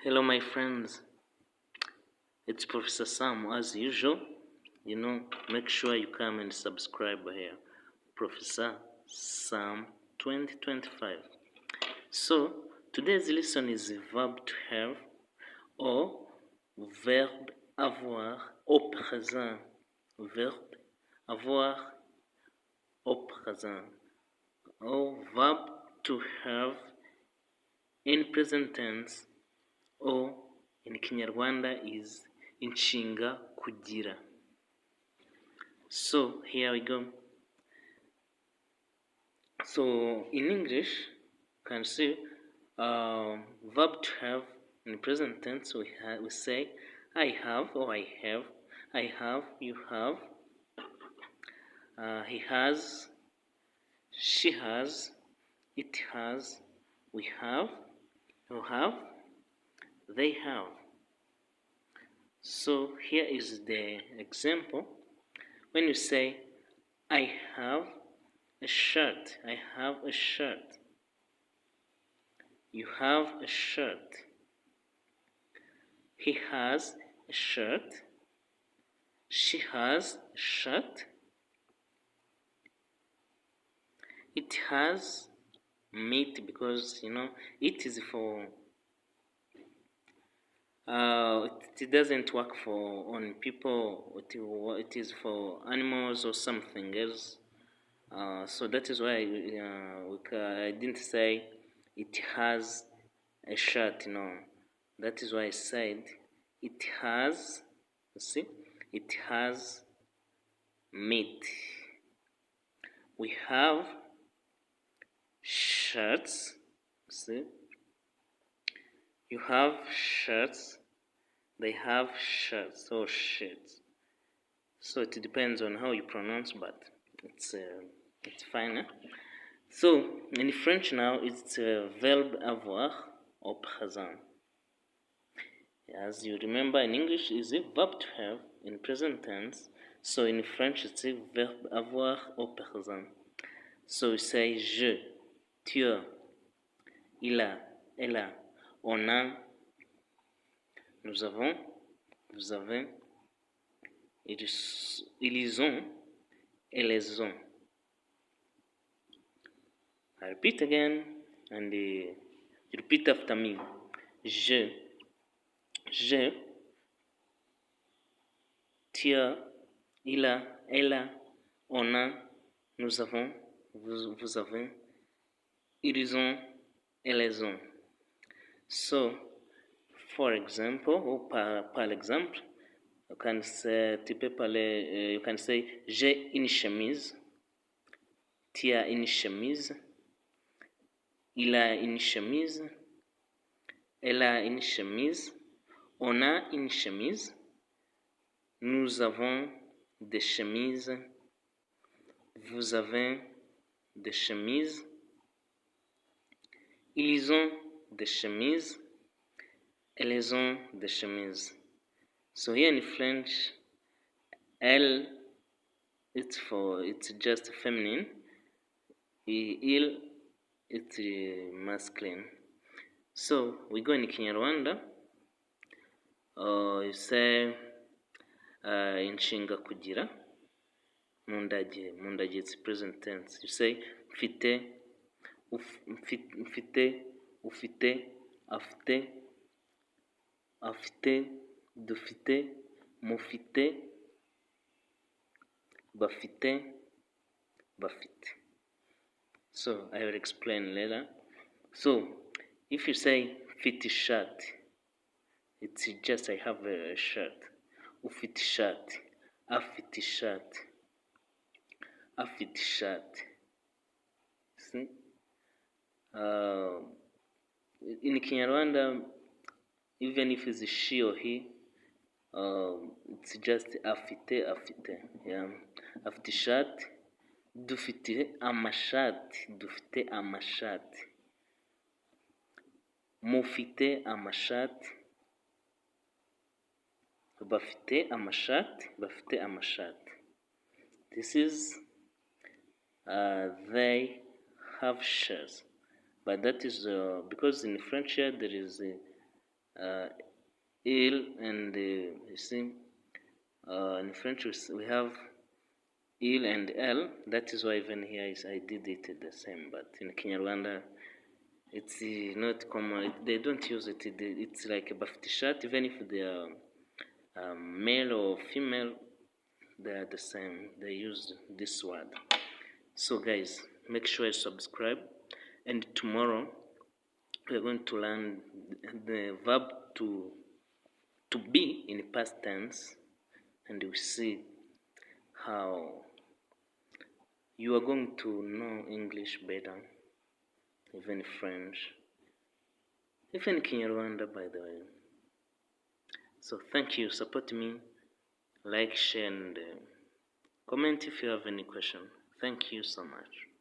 Hello, my friends. It's Professor Sam. As usual, make sure you come and subscribe here. Professor Sam 2025. So, today's lesson is verb to have or verbe avoir au présent. Verbe avoir au présent. Or verb to have in present tense, or in Kinyarwanda is Inshinga kugira. So here we go. So in English, you can see verb to have in present tense. We say I have or I have. I have, you have. He has, she has, it has, we have, you have, they have. So here is the example. When you say, I have a shirt, I have a shirt. You have a shirt. He has a shirt. She has a shirt. It has meat because, it is for it doesn't work for on people. It is for animals or something else. So that is why I didn't say it has a shirt. No, that is why I said it has. You see, it has meat. We have shirts. See, you have shirts. They have shirts or shirts. So it depends on how you pronounce, but it's fine. So in French now, it's verbe avoir au présent. As you remember, in English, is a verb to have in present tense. So in French, it's a verbe avoir au présent. So we say je, tu as, il a, elle a, on a, nous avons, vous avez, ils ont, elles ont. I repeat again, and you repeat after me. Je, tu as, il a, elle a, on a, nous avons, vous avez, ils ont, elles ont. So, for example, ou par exemple, you can say, you can say, j'ai une chemise, tu as une chemise, il a une chemise, elle a une chemise, on a une chemise, nous avons des chemises, vous avez des chemises, ils ont des chemises, elles ont des chemises. So here in French, elle, it's just feminine. Il, it's masculine. So we go in Kinyarwanda. You say Inshinga kugira. Mundage it's present tense. You say mfite, ufite, afite, dufite, mufite, bafite. So I will explain later. So if you say fit shirt, it's just I have a shirt. Ufite shirt, afite shirt, afite shirt. See? In Kinyarwanda, even if it's she or he, it's just afite. Yeah, afite shirt. Dufite amashati. Mufite amashati. Bafite amashati. This is they have shirts, but that is because in French here there is il, and you see, in French we have il and l. That is why even here I did it the same, but in Kinyarwanda it's not common. They don't use it. It's like a bafti shirt, even if they are male or female, they are the same. They use this word. So guys, make sure you subscribe, and tomorrow we are going to learn the verb to be in past tense, and we see how you are going to know English better, even French, even Kinyarwanda, by the way. So thank you, support me, like, share, and comment if you have any question. Thank you so much.